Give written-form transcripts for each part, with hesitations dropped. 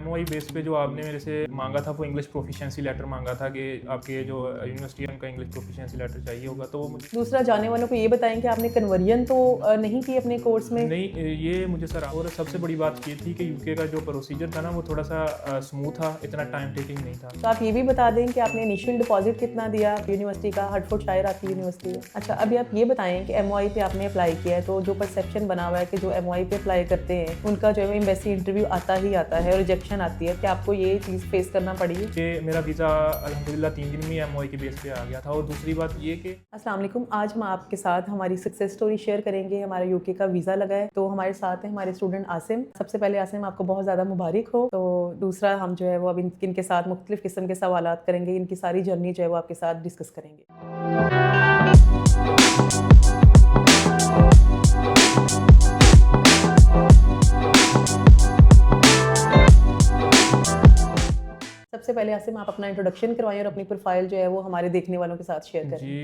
MOI base पे जो आपने मेरे से मांगा था वो इंग्लिश प्रोफिशिएंसी लेटर मांगा था कि आपके जो यूनिवर्सिटी है उनका इंग्लिश प्रोफिशिएंसी लेटर चाहिए होगा, तो वो मुझे दूसरा, जाने वालों को ये बताएं कि आपने कन्वर्जन तो नहीं की अपने कोर्स में। नहीं, ये मुझे सर, और सबसे बड़ी बात ये थी कि यूके का जो प्रोसीजर था ना वो थोड़ा सा स्मूथ था, इतना टाइम टेकिंग नहीं था। तो आप ये भी बता दें कि आपने इनिशियल डिपॉजिट कितना दिया यूनिवर्सिटी का, हर्टफोर्डशायर आपकी यूनिवर्सिटी है। अच्छा, अभी आप ये बताएं कि एमओआई पे आपने अप्लाई किया है, तो जो परसेप्शन बना हुआ है कि जो एमओआई पे अप्लाई करते हैं उनका जो है एम्बेसी इंटरव्यू आता ही आता है और रिजेक्शन आती है, कि आपको ये चीज़ फेस करना पड़ी है? कि मेरा वीज़ा अल्हम्दुलिल्लाह 3 दिन में एमओआई के बेस पे आ गया था। और दूसरी बात ये कि अस्सलाम वालेकुम। आज हम आपके साथ हमारी सक्सेस स्टोरी शेयर करेंगे। हमारा यूके का वीज़ा लगा है, तो हमारे साथ है हमारे स्टूडेंट आसिम। सबसे पहले आसिम, आपको बहुत ज़्यादा मुबारक हो। तो दूसरा, हम जो है वो अब इनके साथ मुख्तलिफ किस्म के सवालात करेंगे, इनकी सारी जर्नी जो है वो आपके साथ डिस्कस करेंगे। सबसे पहले आसिम, आप अपना इंट्रोडक्शन करवाएं और अपनी प्रोफाइल जो है वो हमारे देखने वालों के साथ शेयर करें। जी,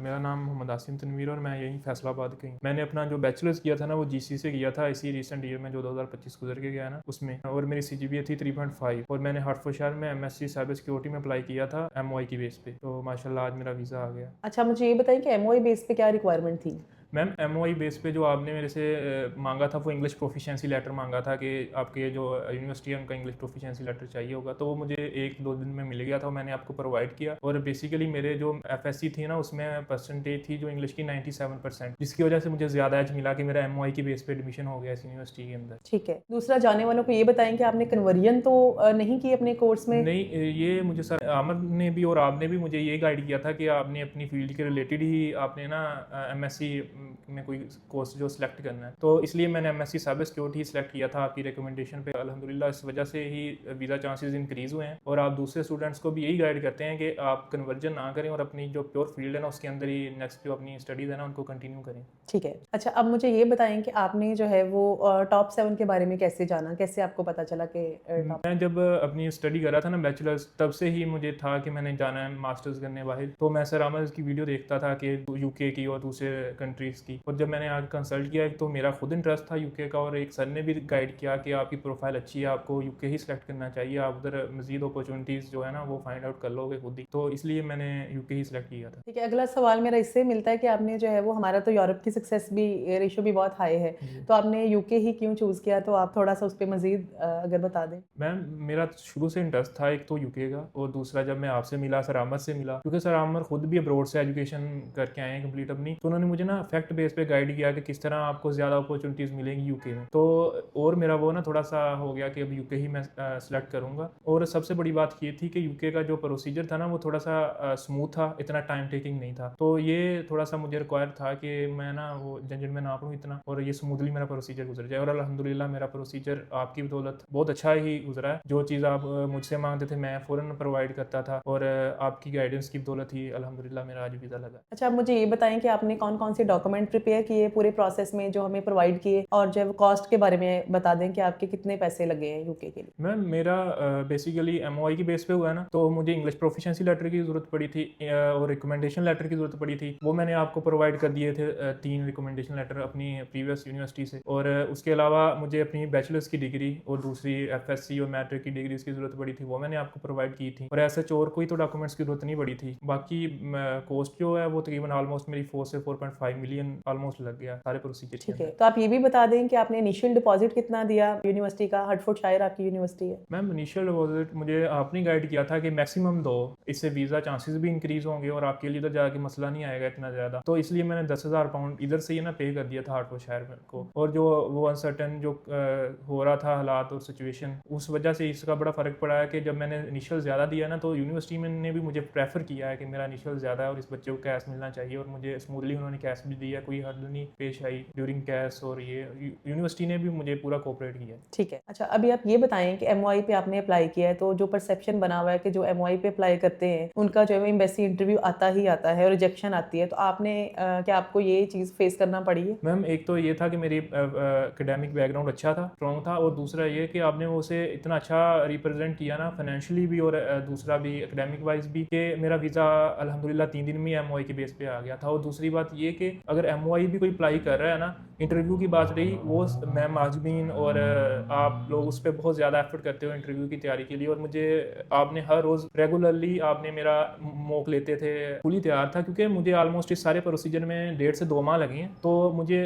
मेरा नाम मोहम्मद आसिम तनवीर और मैं यहीं फैसलाबाद का ही। मैंने अपना जो बैचलर्स किया था ना वो जीसी से किया था, इसी रिसेंट ईयर में जो 2025 गुजर के गया ना उसमें, और मेरी सीजीपीए थी 3.5 और मैंने हर्टफोर्डशायर में एमएससी साइबर सिक्योरिटी में अप्लाई किया था एमओआई की बेस पे। तो माशाल्लाह आज मेरा वीज़ा आ गया। अच्छा, मुझे ये बताएं कि एमओआई बेस पे क्या रिक्वायरमेंट थी? मैम, एमओआई बेस पे जो आपने मेरे से मांगा था वो इंग्लिश प्रोफिशिएंसी लेटर मांगा था कि आपके जो यूनिवर्सिटी है उनका इंग्लिश प्रोफिशिएंसी लेटर चाहिए होगा, तो वो मुझे 1-2 दिन में मिल गया था, मैंने आपको प्रोवाइड किया। और बेसिकली मेरे जो एफएससी थी ना उसमें परसेंटेज थी जो इंग्लिश की 97%, जिसकी वजह से मुझे ज़्यादा एज मिला कि मेरा एमओआई की बेस पे एडमिशन हो गया इस यूनिवर्सिटी के अंदर। ठीक है। दूसरा, जाने वालों को ये बताएं कि आपने कन्वर्जन तो नहीं की अपने कोर्स में। नहीं, ये मुझे सर आमर ने भी और आपने भी मुझे ये गाइड किया था कि आपने अपनी फील्ड के रिलेटेड ही आपने ना एमएससी में कोई कोर्स जो सिलेक्ट करना है, तो इसलिए मैंने एमएससी साइबर सिक्योरिटी ही सिलेक्ट किया था आपकी रिकमेंडेशन पे। अल्हम्दुलिल्लाह इस वजह से ही वीज़ा चांसेस इंक्रीज़ हुए हैं। और आप दूसरे स्टूडेंट्स को भी यही गाइड करते हैं कि आप कन्वर्जन ना करें और अपनी जो प्योर फील्ड है ना उसके अंदर ही नेक्स्ट जो अपनी स्टडीज़ है ना उनको कंटिन्यू करें। ठीक है। अच्छा, अब मुझे ये बताएं कि आपने जो है वो टॉप 7 के बारे में कैसे जाना, कैसे आपको पता चला कि टॉप? मैं जब अपनी स्टडी कर रहा था ना बैचलर्स, तब से ही मुझे था कि मैंने जाना है मास्टर्स करने बाहर। तो मैं सर आमर की वीडियो देखता था कि यूके की और दूसरे कंट्रीज़ की, और जब मैंने आगे कंसल्ट किया तो मेरा खुद इंटरेस्ट था यूके का, और एक सर ने भी गाइड किया कि आपकी प्रोफाइल अच्छी है, आपको यूके ही सिलेक्ट करना चाहिए, आप उधर मजीद अपॉर्चुनिटीज़ जो है ना वो फाइंड आउट कर लोगे खुद ही। तो इसलिए मैंने यूके ही सिलेक्ट किया था। ठीक है। अगला सवाल मेरा इससे मिलता है कि आपने जो है वो, हमारा तो यूरोप की सक्सेस भी रेशो भी बहुत हाई है, तो आपने यूके ही क्यों चूज़ किया? तो आप थोड़ा सा उस पर मजीद अगर बता दें। मैम, मेरा शुरू से इंटरेस्ट था एक तो यूके का, और दूसरा जब मैं आपसे मिला, सर आमर से मिला, क्योंकि सर आमर खुद भी अब्रोड से एजुकेशन करके आए हैं कंप्लीट अपनी, तो उन्होंने मुझे ना फैक्ट बेस पे गाइड किया कि किस तरह आपको ज़्यादा अपॉर्चुनिटीज़ मिलेंगी यूके में। तो और मेरा वो ना थोड़ा सा हो गया कि अब यूके ही मैं सेलेक्ट करूँगा। और सबसे बड़ी बात ये थी कि यूके का जो प्रोसीजर था ना वो थोड़ा सा स्मूथ था, इतना टाइम टेकिंग नहीं था, तो ये थोड़ा सा मुझे रिक्वायर था कि मैं ना वो झंझट में ना पड़ूँ इतना, और ये स्मूथली मेरा प्रोसीजर गुजर जाए। और अल्हम्दुलिल्लाह मेरा प्रोसीजर आपकी बदौलत बहुत अच्छा ही गुजरा है। जो चीज़ आप मुझसे मांगते थे मैं फ़ौरन प्रोवाइड करता था, और आपकी गाइडेंस की बदौलत ही अल्हम्दुलिल्लाह मेरा आज वीज़ा लगा। अच्छा, आप मुझे ये बताएं कि आपने कौन कौन से डॉक्यूमेंट प्रिपेयर किए पूरे प्रोसेस में जो हमें प्रोवाइड किए, और जो है वो कॉस्ट के बारे में बता दें कि आपके कितने पैसे लगे हैं यूके के लिए। मैम, मेरा बेसिकली एमओआई की बेस पे हुआ है ना, तो मुझे इंग्लिश प्रोफिशिएंसी लेटर की ज़रूरत पड़ी थी और रिकमेंडेशन लेटर की ज़रूरत पड़ी थी। वो मैंने आपको प्रोवाइड कर दिए थे, 3 रिकमेंडेशन लेटर अपनी प्रीवियस यूनिवर्सिटी से। और उसके अलावा मुझे अपनी बैचलर्स की डिग्री और दूसरी एफएससी और मैट्रिक की डिग्रीज की ज़रूरत पड़ी थी, वो मैंने आपको प्रोवाइड की थी। और ऐसे और कोई तो डॉक्यूमेंट्स की ज़रूरत नहीं पड़ी थी। बाकी कॉस्ट जो है वो तकरीबन ऑलमोस्ट मेरी 4 से 4.5 मिलियन ऑलमोस्ट लग गया सारे प्रोसीजर के ठीक है। अंदर। तो आप ये भी बता दें कि आपने इनिशियल डिपॉजिट कितना दिया यूनिवर्सिटी का, हर्टफोर्डशायर आपकी यूनिवर्सिटी है। मैम, इनिशियल डिपॉजिट मुझे आपने गाइड किया था कि मैक्सिमम दो, इससे वीज़ा चांसेस भी इंक्रीज होंगे और आपके लिए इधर जाके मसला नहीं आएगा इतना ज़्यादा, तो इसलिए मैंने 10,000 पाउंड इधर से ही ना पे कर दिया था हर्टफोर्डशायर को। और जो वो अनसर्टन जो हो रहा था हालात और सिचुएशन, उस वजह से इसका बड़ा फ़र्क पड़ा है कि जब मैंने इनिशियल ज़्यादा दिया ना तो यूनिवर्सिटी में ने भी मुझे प्रेफर किया है कि मेरा इनिशियल ज़्यादा है और इस बच्चे को कैश मिलना चाहिए, और मुझे स्मूथली उन्होंने कैश भी दिया, कोई हर्डल नहीं पेश आई ड्यूरिंग कैश, और ये यूनिवर्सिटी ने भी मुझे पूरा कोऑपरेट किया। ठीक है। अच्छा, अभी आप ये बताएं कि एमओआई पे आपने अप्लाई किया है, तो जो परसेप्शन बना हुआ है कि जो एमओआई पे अप्लाई करते हैं उनका जो है एम्बेसी इंटरव्यू आता ही आता है और रिजेक्शन आती है, तो आपने क्या आपको ये चीज़ फेस करना पड़ी है? मैम, एक तो ये था कि मेरी एकेडमिक बैकग्राउंड अच्छा था, स्ट्रॉन्ग था, और दूसरा ये कि आपने उसे इतना अच्छा रिप्रेजेंट किया ना फाइनेंशियली भी, और दूसरा भी एकेडमिक वाइज भी, कि मेरा वीज़ा अल्हम्दुलिल्लाह 3 दिन में एमओआई के बेस पे आ गया था। और दूसरी बात ये कि अगर एमओआई भी कोई अप्लाई कर रहा है ना इंटरव्यू की बात रही, वो मैम आजमीन और आप लोग उस पे बहुत ज़्यादा एफर्ट करते हो इंटरव्यू की तैयारी के लिए, और मुझे आपने हर रोज़ रेगुलरली आपने मेरा मॉक लेते थे, फुली तैयार था, क्योंकि मुझे ऑलमोस्ट इस सारे प्रोसीजर में 1.5 से 2 माह लगे हैं। तो मुझे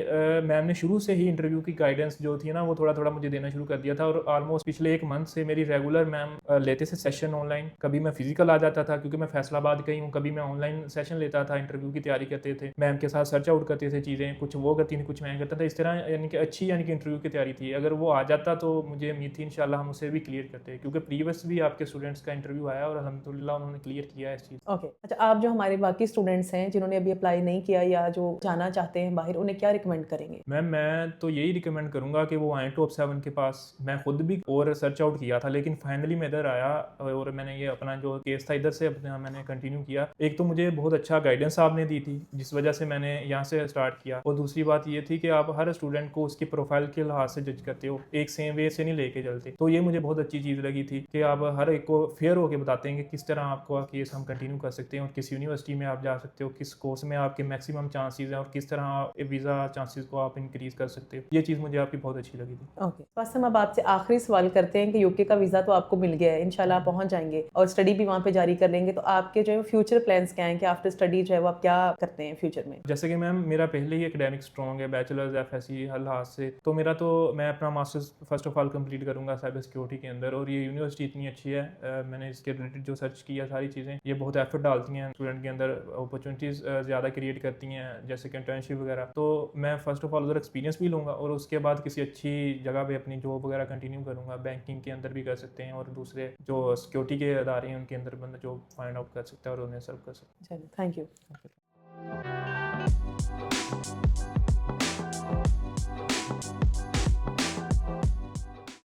मैम ने शुरू से ही इंटरव्यू की गाइडेंस जो थी ना, वो थोड़ा-थोड़ा मुझे देना शुरू कर दिया था, और ऑलमोस्ट पिछले 1 मंथ से मेरी रेगुलर मैम लेते थे सेशन ऑनलाइन। कभी मैं फिजिकल आ जाता था क्योंकि मैं फैसलाबाद का ही हूँ, कभी मैं ऑनलाइन सेशन लेता था, इंटरव्यू की तैयारी करते थे, मैम के साथ सर्च आउट करते थे चीज़ें, कुछ वो करती थी, कुछ मैं करता था। इस तरह यानी कि अच्छी यानी कि इंटरव्यू की तैयारी थी। अगर वो आ जाता तो मुझे उम्मीद थी इंशाल्लाह हम उसे भी क्लियर करते, क्योंकि प्रीवियस भी आपके स्टूडेंट्स का इंटरव्यू आया और अल्हम्दुलिल्लाह उन्होंने क्लियर किया है इस चीज़। ओके, अच्छा, आप जो हमारे बाकी स्टूडेंट्स हैं जिन्होंने अभी अप्लाई नहीं किया या जो जाना चाहते हैं बाहर, उन्हें क्या रिकमेंड करेंगे? मैम मैं तो यही रिकमेंड करूँगा कि वो आएँ टॉप 7 के पास। मैं खुद भी और सर्च आउट किया था, लेकिन फाइनली मैं इधर आया और मैंने ये अपना जो केस था इधर से अपना मैंने कंटिन्यू किया। एक तो मुझे बहुत अच्छा गाइडेंस आपने दी थी, जिस वजह से मैंने यहाँ से स्टार्ट किया, और दूसरी बात ये थी कि आप हर स्टूडेंट को उसकी प्रोफाइल के लिहाज से जज करते हो, एक सेम वे से नहीं लेके चलते। तो ये मुझे बहुत अच्छी चीज़ लगी थी कि आप हर एक को फेयर होकर बताते हैं कि किस तरह आपको केस हम कंटिन्यू कर सकते हैं, और किस यूनिवर्सिटी में आप जा सकते हो, किस कोर्स में आपके मैक्सिमम चांसेस हैं, और किस तरह आप वीज़ा चांसेस को आप इंक्रीज कर सकते हो। ये चीज़ मुझे आपकी बहुत अच्छी लगी थी। ओके, बस हम अब आपसे आखिरी सवाल करते हैं कि यूके का वीज़ा तो आपको मिल गया है, इंशाल्लाह आप पहुंच जाएंगे और स्टडी भी वहाँ पे जारी कर लेंगे, तो आपके जो है फ्यूचर प्लान्स क्या हैं कि आफ्टर स्टडी जो है वो आप क्या करते हैं फ्यूचर में? जैसे कि मैम मेरा पहले ही एकेडमिक स्ट्रॉन्ग है, बैचलर्स एफएससी हर लिहाज से, तो मेरा तो मैं अपना masters first of all complete करूंगा साइबर सिक्योरिटी के अंदर, और ये यूनिवर्सिटी इतनी अच्छी है, मैंने इसके रिलेटेड जो सर्च किया सारी चीज़ें, ये बहुत एफर्ट डालती हैं स्टूडेंट के अंदर, अपॉर्चुनिटीज़ ज़्यादा क्रिएट करती हैं, जैसे कि इंटर्नशिप वगैरह। तो मैं फर्स्ट ऑफ ऑल उधर एक्सपीरियंस भी लूँगा, और उसके बाद किसी अच्छी जगह पे अपनी जॉब वगैरह कंटिन्यू करूँगा। बैंकिंग के अंदर भी कर सकते हैं, और दूसरे जो सिक्योरिटी के अदारे हैं उनके अंदर बंदा जॉब फाइंड आउट कर सकता है और उन्हें सर्व कर सकता चलिए, थैंक यू। है।